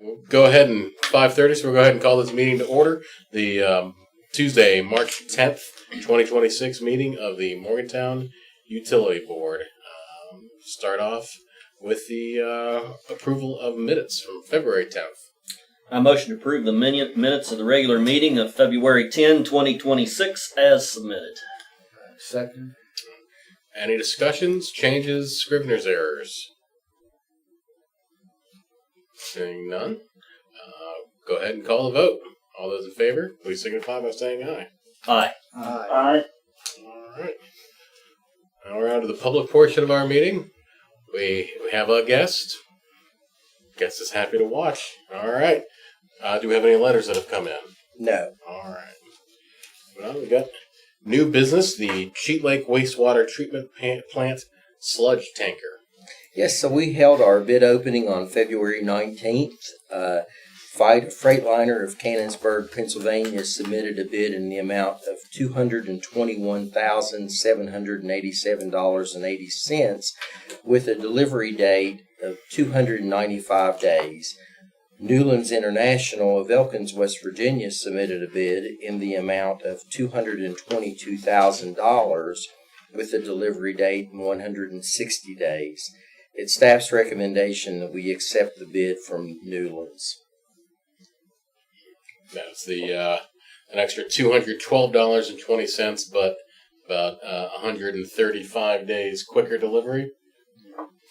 We'll go ahead and 5:30, so we'll go ahead and call this meeting to order. The Tuesday, March 10th, 2026 meeting of the Morgantown Utility Board. Start off with the approval of minutes from February 10th. I motion to approve the minutes of the regular meeting of February 10, 2026 as submitted. Second. Any discussions, changes, Scrivener's errors? Seeing none, go ahead and call the vote. All those in favor, please signify by saying aye. Aye. Aye. All right. Now we're on to the public portion of our meeting. We have a guest. Guest is happy to watch. All right. Do we have any letters that have come in? No. All right. Well, we got new business, the Cheat Lake Wastewater Treatment Plant Sludge Tanker. Yes, so we held our bid opening on February 19th. Freightliner of Canonsburg, Pennsylvania submitted a bid in the amount of $221,787.80 with a delivery date of 295 days. Newlands International of Elkins, West Virginia submitted a bid in the amount of $222,000 with a delivery date in 160 days. It's staff's recommendation that we accept the bid from Newlands. That's the an extra $212.20, but about 135 days quicker delivery.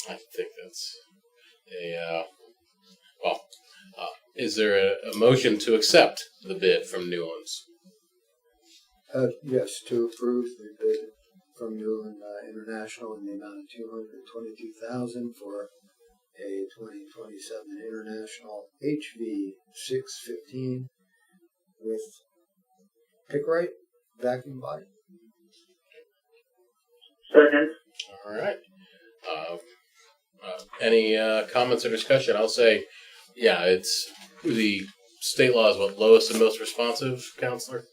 I think that's a is there a motion to accept the bid from Newlands? Yes, to approve the bid from Newland International in the amount of $222,000 for a 2027 International HV 615 with Pickrite vacuum body. Second. All right. Any comments or discussion? I'll say, yeah, it's the state law is what, lowest and most responsive, Counselor?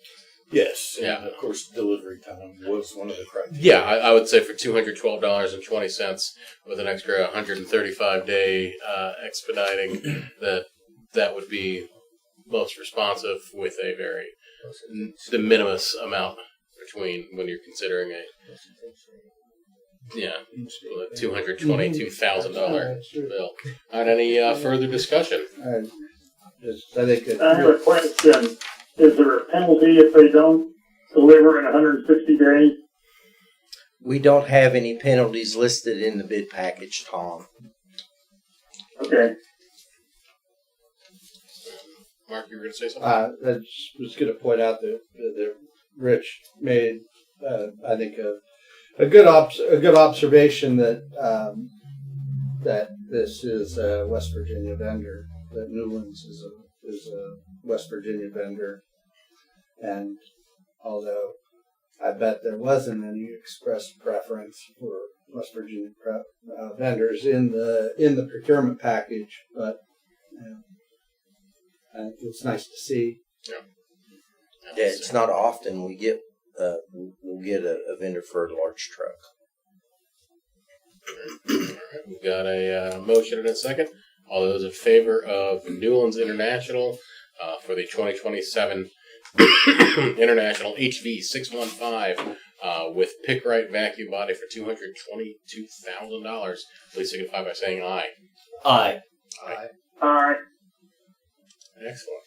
Yes. Yeah. And of course, delivery time was one of the criteria. Yeah, I would say for $212.20 with an extra 135-day expediting, that would be most responsive with a very de minimis amount between when you're considering $222,000 bill. All right, any further discussion? I have a question. Is there a penalty if they don't deliver in 160 days? We don't have any penalties listed in the bid package, Tom. Okay. Mark, you were going to say something? I was going to point out that Rich made, I think, a good observation that that this is a West Virginia vendor. That Newlands is a West Virginia vendor, and although I bet there wasn't any express preference for West Virginia vendors in the procurement package, but it's nice to see. Yeah, It's not often we'll get a vendor for a large truck. All right, we've got a motion and a second. All those in favor of Newlands International for the 2027 International HV 615 with Pickrite vacuum body for $222,000, please signify by saying aye. Aye. Aye. Aye. Excellent.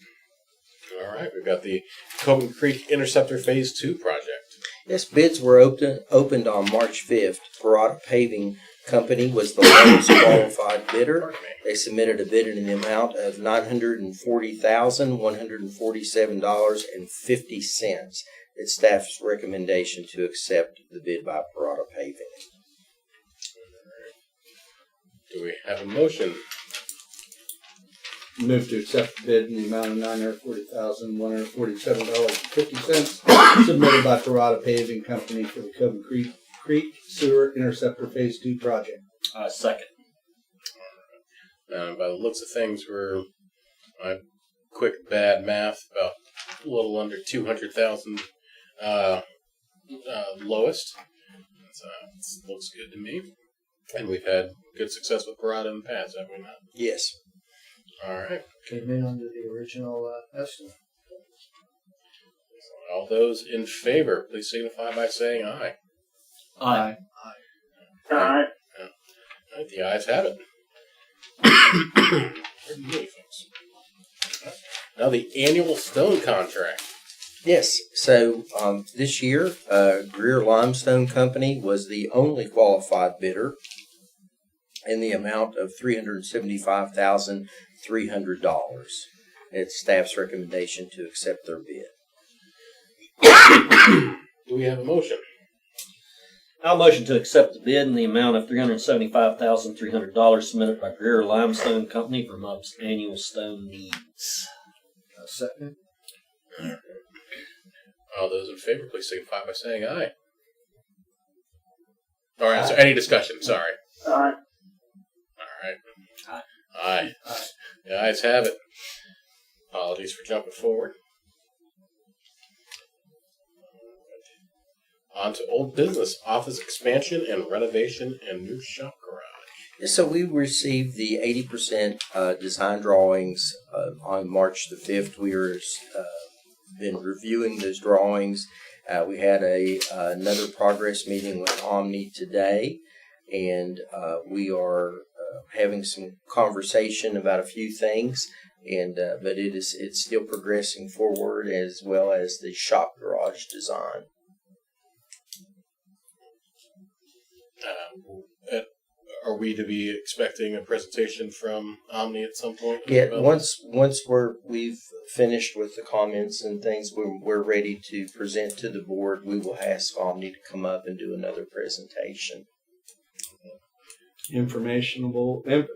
All right, we've got the Coben Creek Interceptor Phase 2 project. Yes, bids were opened on March 5th. Parada Paving Company was the lowest qualified bidder. They submitted a bid in the amount of $940,147.50. It's staff's recommendation to accept the bid by Parada Paving. Do we have a motion? Move to accept the bid in the amount of $940,147.50 submitted by Parada Paving Company for the Coben Creek Sewer Interceptor Phase 2 project. Second. By the looks of things, we're quick bad math, about a little under 200,000 lowest. So looks good to me. And we've had good success with Parada in the past, have we not? Yes. All right. Came in under the original estimate. All those in favor, please signify by saying aye. Aye. Aye. All right, the ayes have it. Pardon me, folks. Now the annual stone contract. Yes, so this year, Greer Limestone Company was the only qualified bidder in the amount of $375,300. It's staff's recommendation to accept their bid. Do we have a motion? I'll motion to accept the bid in the amount of $375,300 submitted by Greer Limestone Company for MUB's annual stone needs. Second. All those in favor, please signify by saying aye. All right, so any discussion? Sorry. Aye. All right. Aye. Aye. The ayes have it. Apologies for jumping forward. On to old business, office expansion and renovation and new shop garage. So we received the 80% design drawings on March the 5th. We were been reviewing those drawings. We had another progress meeting with Omni today, and we are having some conversation about a few things. And but it's still progressing forward, as well as the shop garage design. Are we to be expecting a presentation from Omni at some point? Yeah, once we've finished with the comments and things, we're ready to present to the board. We will ask Omni to come up and do another presentation. Informational?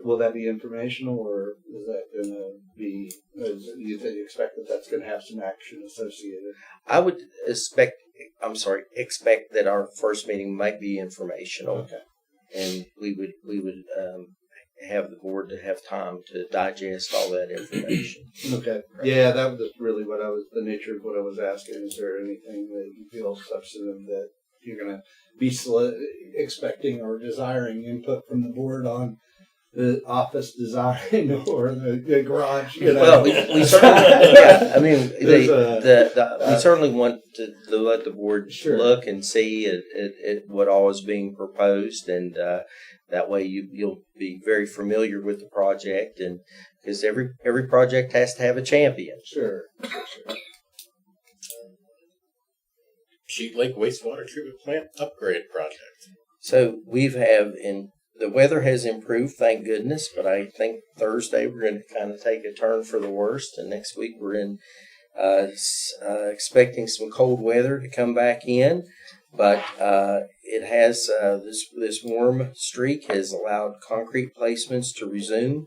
Will that be informational, or is that going to be? You expect that that's going to have some action associated? I would expect that our first meeting might be informational. Okay. And we would have the board to have time to digest all that information. Okay. Yeah, that was really the nature of what I was asking. Is there anything that you feel substantive that you're going to be expecting or desiring input from the board on the office design or the garage? Well, we certainly, yeah. I mean, we certainly want to let the board look and see at what all is being proposed, and that way you'll be very familiar with the project, and because every project has to have a champion. Sure. Sheet Lake Wastewater Treatment Plant Upgrade Project. So the weather has improved, thank goodness, but I think Thursday we're going to kind of take a turn for the worst, and next week we're expecting some cold weather to come back in, but it has this warm streak has allowed concrete placements to resume,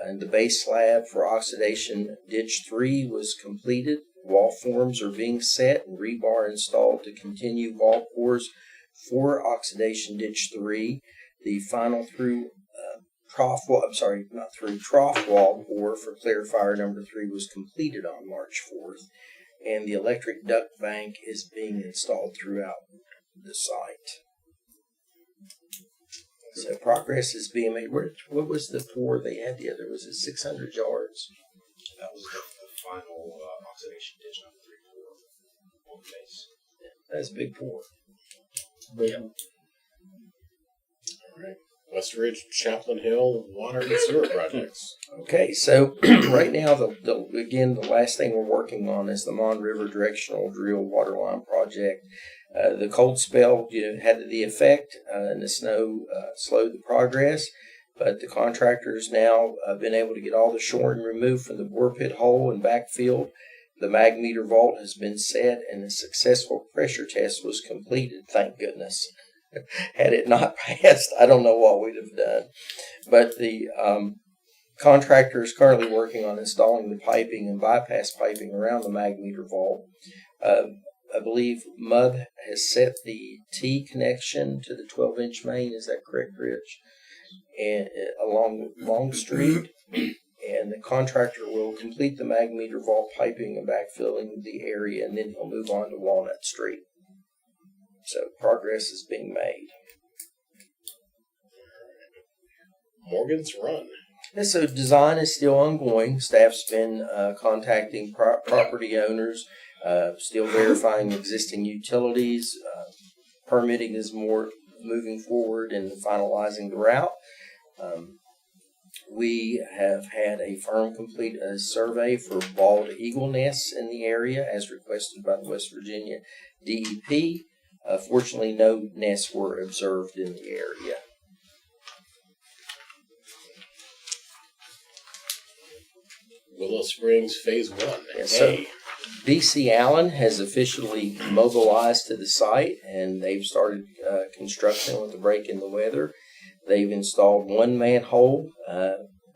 and the base slab for oxidation ditch 3 was completed. Wall forms are being set and rebar installed to continue wall pours for oxidation ditch 3. The final trough wall pour for clarifier number 3 was completed on March 4th, and the electric duct bank is being installed throughout the site. So progress is being made. What was the pour they had the other? Was it 600 yards? That was the final oxidation ditch number 3 on the base. That's a big pour. Yep. All right. West Ridge, Chaplain Hill, water and sewer projects. Okay, so right now, the last thing we're working on is the Mon River Directional Drill Waterline Project. The cold spell had the effect, and the snow slowed the progress, but the contractors now have been able to get all the shoring removed from the bore pit hole and backfilled. The mag meter vault has been set, and a successful pressure test was completed, thank goodness. Had it not passed, I don't know what we'd have done. But the contractor is currently working on installing the piping and bypass piping around the mag meter vault. I believe MUB has set the T connection to the 12-inch main. Is that correct, Rich? And along Long Street. And the contractor will complete the mag meter vault piping and backfilling the area, and then he'll move on to Walnut Street. So progress is being made. Morgan's Run. And so design is still ongoing. Staff's been contacting property owners, still verifying existing utilities. Permitting is more moving forward and finalizing the route. We have had a firm complete a survey for bald eagle nests in the area as requested by the West Virginia DEP. Fortunately, no nests were observed in the area. Willow Springs Phase 1. Yes, sir. Hey. BC Allen has officially mobilized to the site, and they've started construction with the break in the weather. They've installed one manhole,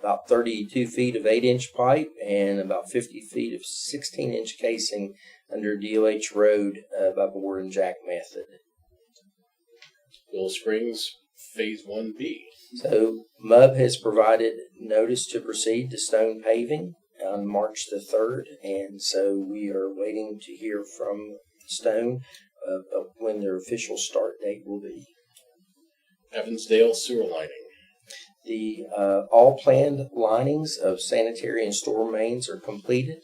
about 32 feet of 8-inch pipe, and about 50 feet of 16-inch casing under DOH Road by bore and jack method. Willow Springs Phase 1B. So MUB has provided notice to proceed to stone paving on March the 3rd, and so we are waiting to hear from Stone of when their official start date will be. Evansdale Sewer Lining. The all planned linings of sanitary and storm mains are completed.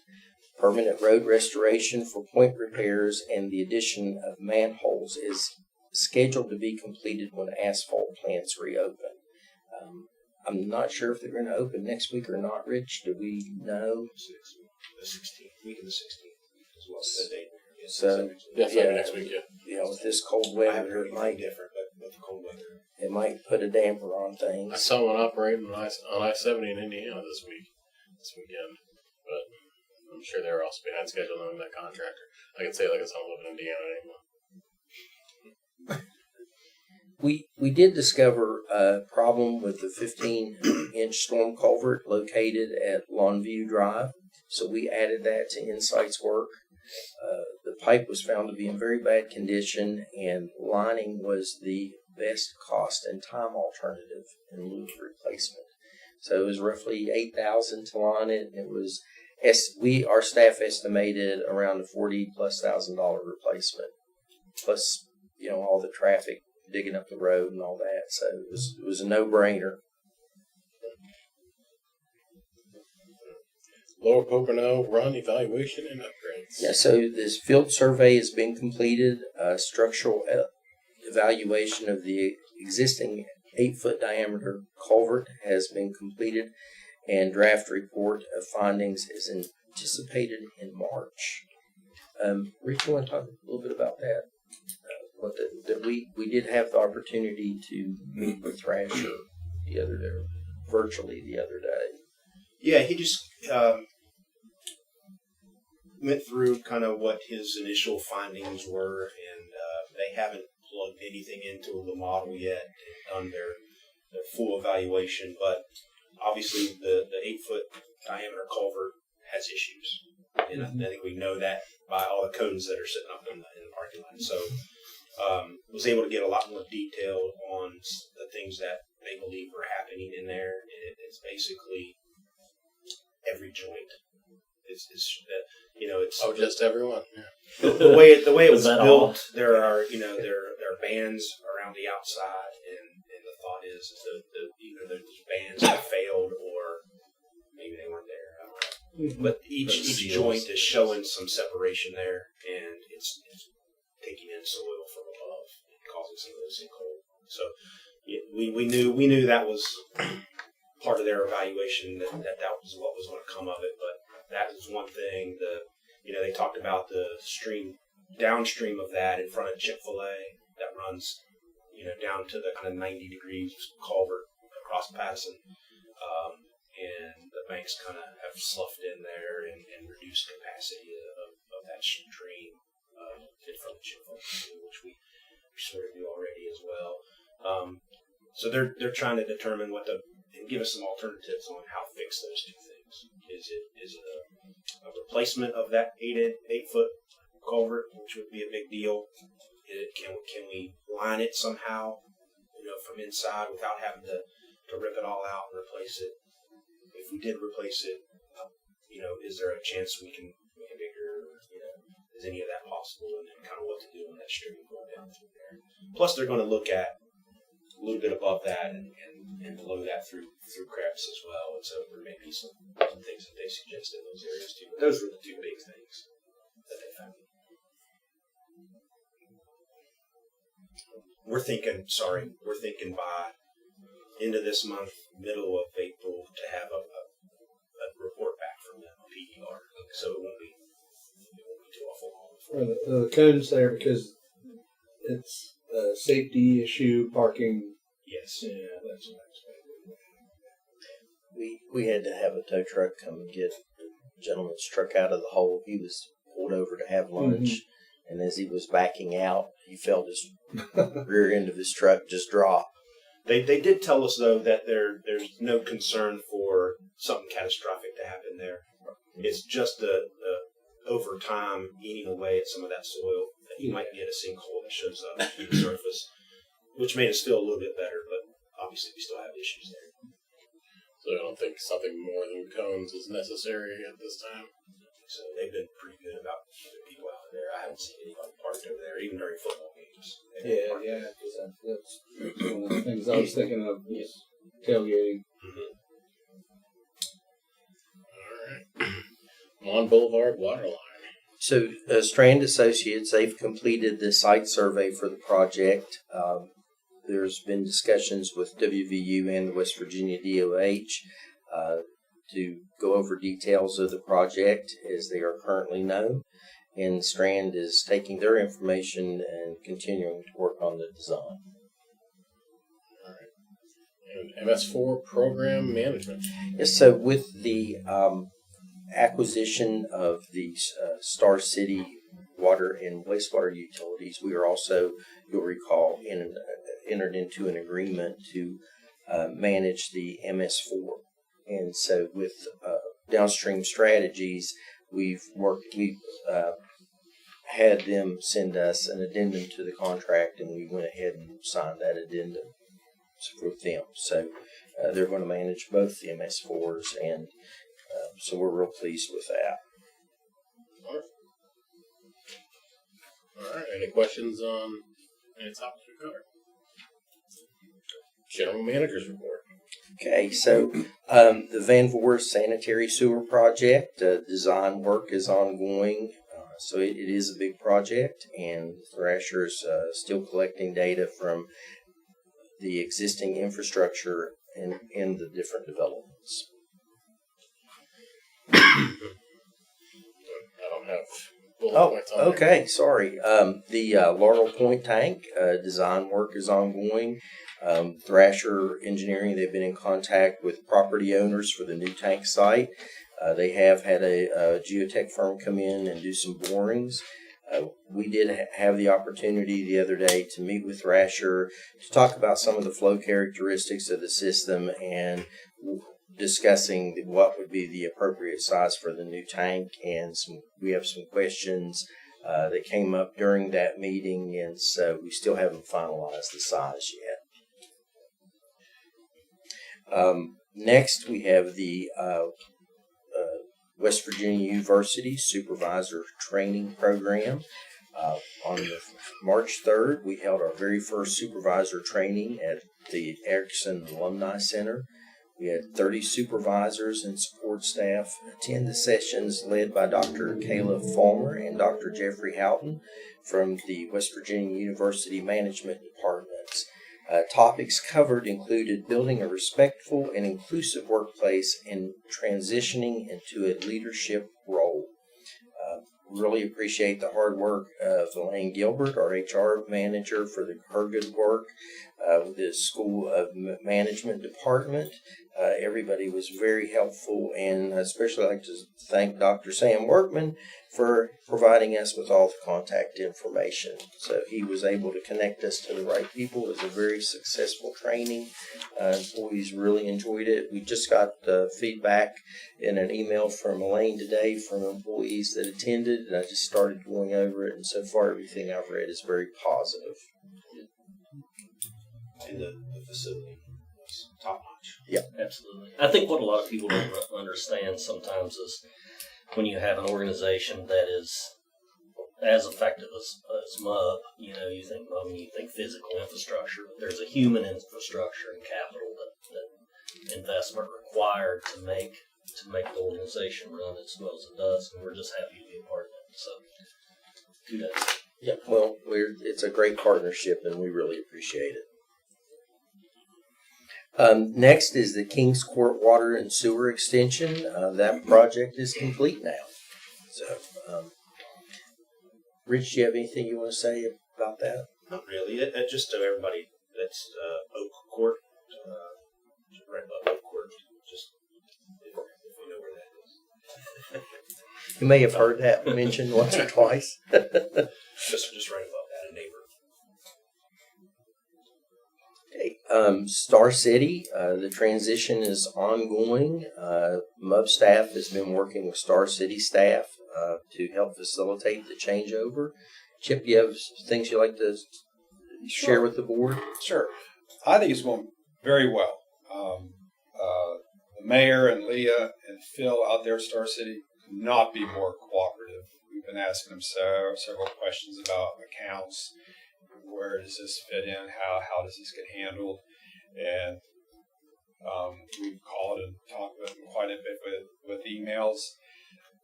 Permanent road restoration for point repairs and the addition of manholes is scheduled to be completed when asphalt plants reopen. I'm not sure if they're going to open next week or not, Rich. Do we know? The 16th, week of the 16th, as well as the date. So, Yeah, next week, yeah. You know, with this cold I haven't weather, heard it anything might different, but with the cold weather. put a damper on I things. saw one operating on I-70 in Indiana this weekend. But I'm sure they're also behind schedule knowing that contractor. I can say like it's not living in Indiana anymore. We did discover a problem with the 15-inch storm culvert located at Longview Drive, so we added that to Insight's work. The pipe was found to be in very bad condition, and lining was the best cost and time alternative in lieu of replacement. So it was roughly $8,000 to line it, and it was our staff estimated around a $40,000+ replacement, plus all the traffic digging up the road and all that. So it was a no-brainer. Lower Pocono Run Evaluation and Upgrades. Yeah, so this field survey has been completed. Structural evaluation of the existing 8-foot diameter culvert has been completed, and draft report of findings is anticipated in March. Rich, you want to talk a little bit about that? We did have the opportunity to meet with Thrasher virtually the other day. Yeah, he just went through kind of what his initial findings were, and they haven't plugged anything into the model yet and done their full evaluation. But obviously, the 8-foot diameter culvert has issues, and I think we know that by all the cones that are sitting up in the parking lot. So, was able to get a lot more detail on the things that they believe are happening in there. It's basically every joint. It's just everyone. Yeah. the way it was that built. all? There are there are bands around the outside, and the thought is either those bands have failed or maybe they weren't there. I don't know. But each joint is showing some separation there, and it's taking in soil from above and causing some of those sinkhole. So we knew that was part of their evaluation that was what was going to come of it. But that was one thing. They talked about the stream downstream of that in front of Chick-fil-A that runs down to the kind of 90 degrees culvert across Patterson, and the banks kind of have sloughed in there and reduced capacity of that stream in front of Chick-fil-A, which we sort of do already as well. So they're trying to determine and give us some alternatives on how to fix those two things. Is it a replacement of that 8-foot culvert, which would be a big deal? Can we line it somehow, from inside without having to rip it all out and replace it? If we did replace it, is there a chance we can make it bigger? Is any of that possible? And kind of what to do on that stream going down through there. Plus, they're going to look at a little bit above that and below that through creps as well. And so there may be some things that they suggest in those areas too. But those were the two big things that they found. We're thinking by end of this month, middle of April, to have a report back from them, a PDR. So it won't be too awful long. Are the cones there because it's a safety issue, parking? Yes. Yeah, that's what I expected. We had to have a tow truck come and get the gentleman's truck out of the hole. He was pulled over to have lunch, and as he was backing out, he felt his rear end of his truck just drop. They did tell us though that there's no concern for something catastrophic to happen there. It's just the over time eating away at some of that soil that you might get a sinkhole that shows up at the surface, which made us feel a little bit better. But obviously, we still have issues there. So I don't think something more than cones is necessary at this time. So they've been pretty good about keeping people out of there. I haven't seen anybody parked over there, even during football games. Yeah, because that's one of the things I was thinking of was tailgating. All right. Mon Boulevard water line. So, Strand Associates, they've completed the site survey for the project. There's been discussions with WVU and the West Virginia DOH to go over details of the project as they are currently known. And Strand is taking their information and continuing to work on the design. All right. And MS4 program management. Yes, so with the acquisition of the Star City water and wastewater utilities, we are also, you'll recall, entered into an agreement to manage the MS4. And so with Downstream Strategies, we've had them send us an addendum to the contract, and we went ahead and signed that addendum with them. So they're going to manage both the MS4s, and so we're real pleased with that. All right. Any questions on any topics we covered? General Manager's report. Okay, so the Van Voorst Sanitary Sewer Project, design work is ongoing. So it is a big project, and Thrasher's still collecting data from the existing infrastructure in the different developments. I don't have bullet points on okay, sorry. The Laurel Point tank design work is ongoing. Thrasher Engineering, they've been in contact with property owners for the new tank site. They have had a geotech firm come in and do some borings. We did have the opportunity the other day to meet with Thrasher to talk about some of the flow characteristics of the system and discussing what would be the appropriate size for the new tank. And we have some questions that came up during that meeting, and so we still haven't finalized the size yet. Next, we have the West Virginia University Supervisor Training Program. On March 3rd, we held our very first supervisor training at the Erickson Alumni Center. We had 30 supervisors and support staff attend the sessions led by Dr. Kayla Fulmer and Dr. Jeffrey Houghton from the West Virginia University Management Departments. Topics covered included building a respectful and inclusive workplace and transitioning into a leadership role. Really appreciate the hard work of Elaine Gilbert, our HR manager, for her good work with the School of Management Department. Everybody was very helpful, and I'd especially like to thank Dr. Sam Workman for providing us with all the contact information. So he was able to connect us to the right people. It was a very successful training. Employees really enjoyed it. We just got feedback in an email from Elaine today from employees that attended, and I just started going over it, and so far everything I've read is very positive. And the facility was top notch. Yeah, Absolutely. I think what a lot of people don't understand sometimes is when you have an organization that is as effective as MUB. You know, you think MUB, you think physical infrastructure, but there's a human infrastructure and capital that investment required to make the organization run as well as it does, and we're just happy to be a part of it. So, kudos. Yeah, well, it's a great partnership, and we really appreciate it. Next is the Kings Court Water and Sewer Extension. That project is complete now. So, Rich, do you have anything you want to say about that? Not really. Just to everybody, that's Oak Court, right above Oak Court. Just if you know where that is. You may have heard that mentioned once or twice. Just right above that, a neighbor. Okay. Star City, the transition is ongoing. MUB staff has been working with Star City staff to help facilitate the changeover. Chip, you have things you'd like to share with the board? Sure. I think it's going very well. The mayor and Leah and Phil out there at Star City could not be more cooperative. We've been asking them several questions about accounts. Where does this fit in? How does this get handled? And we've called and talked with them quite a bit with emails.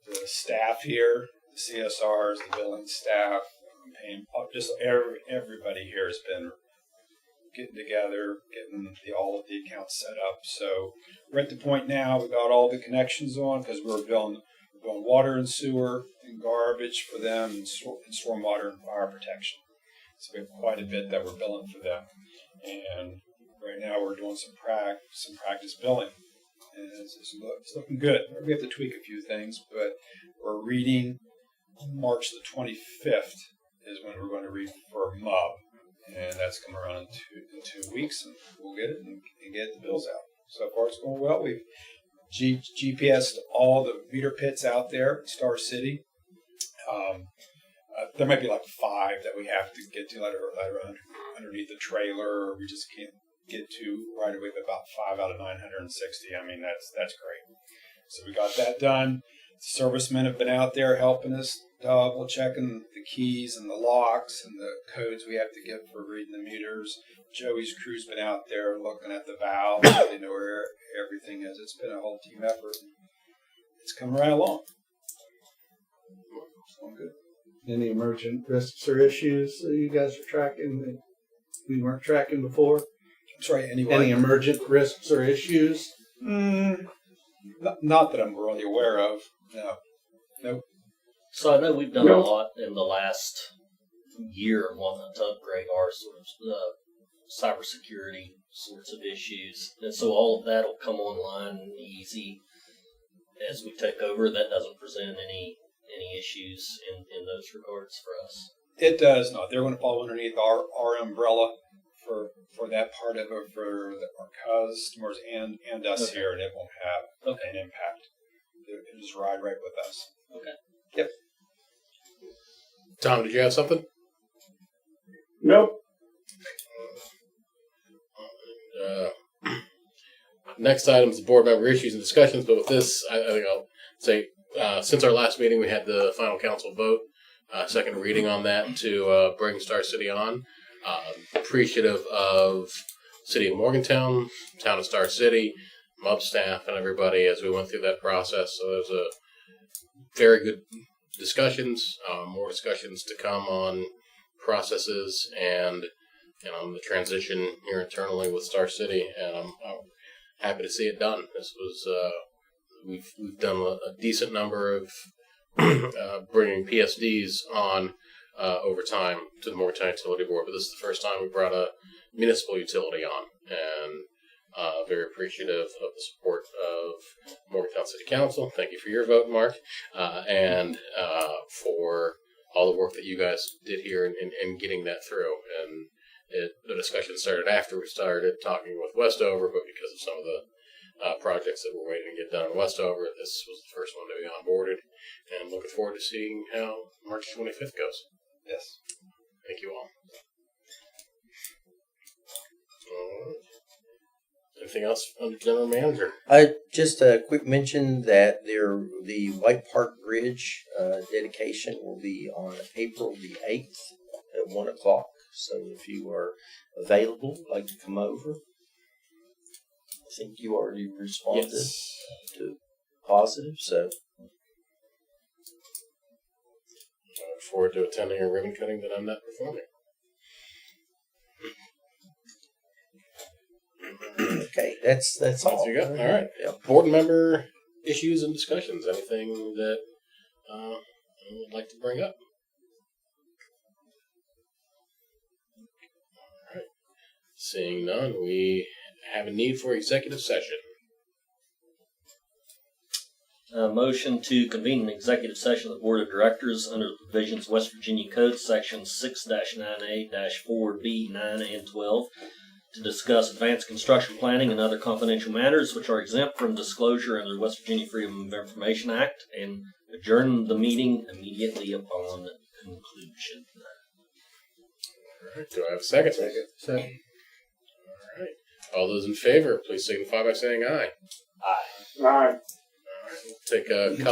The staff here, the CSRs, the billing staff, just everybody here has been getting together, getting all of the accounts set up. So we're at the point now we got all the connections on because we're doing water and sewer and garbage for them and stormwater and fire protection. So we have quite a bit that we're billing for them. And right now we're doing some practice billing. And it's looking good. We have to tweak a few things, but we're reading March the 25th is when we're going to read for MUB. And that's coming around in 2 weeks, and we'll get it and get the bills out. So far it's going well. We've GPSed all the meter pits out there at Star City. There might be like 5 that we have to get to that are underneath the trailer, or we just can't get to right away, but about 5 out of 960. I mean, that's great. So we got that done. Servicemen have been out there helping us, double checking the keys and the locks and the codes we have to get for reading the meters. Joey's crew's been out there looking at the valves so they know where everything is. It's been a whole team effort. It's coming right along. It's going good. Any emergent risks or issues that you guys are tracking that we weren't tracking before? I'm sorry, Any emergent risks or issues? Not that I'm really aware of. No. Nope. So I know we've done a lot in the last year wanting to upgrade our sort of cybersecurity sorts of issues, and so all of that will come online easy as we take over. That doesn't present any issues in those regards for us. It does not. They're going to fall underneath our umbrella for that part of it for our customers and us here, and it won't have an impact. It'll just ride right with us. Okay. Yep. Tom, did you have something? Nope. Next item is the board member issues and discussions, but with this, I think I'll say, since our last meeting, we had the final council vote, second reading on that to bring Star City on. Appreciative of City of Morgantown, Town of Star City, MUB staff, and everybody as we went through that process. So there's a very good discussions, more discussions to come on processes and on the transition here internally with Star City, and I'm happy to see it done. This was we've done a decent number of bringing PSDs on over time to the Morgantown Utility Board, but this is the first time we brought a municipal utility on, and very appreciative of the support of Morgantown City Council. Thank you for your vote, Mark, and for all the work that you guys did here in getting that through. And the discussion started after we started talking with Westover, but because of some of the projects that we're waiting to get done in Westover, this was the first one to be onboarded, and looking forward to seeing how March 25th goes. Yes. Thank you all. Anything else under general manager? Just a quick mention that the White Park Bridge dedication will be on April the 8th at 1 o'clock. So if you are available, like to come over. I think you already responded to positive, so. I look forward to attending a ribbon cutting that I'm not performing. Okay, that's all. That's you got? All right. Yeah. Board member issues and discussions. Anything that you would like to bring up? All right. Seeing none, we have a need for executive session. Motion to convene an executive session of the Board of Directors under the provisions of West Virginia Code Section 6-9A-4B, 9, and 12 to discuss advanced construction planning and other confidential matters which are exempt from disclosure under the West Virginia Freedom of Information Act, and adjourn the meeting immediately upon conclusion. All right. Do I have a second? Second. All right. All those in favor, please signify by saying aye. Aye. Take a couple.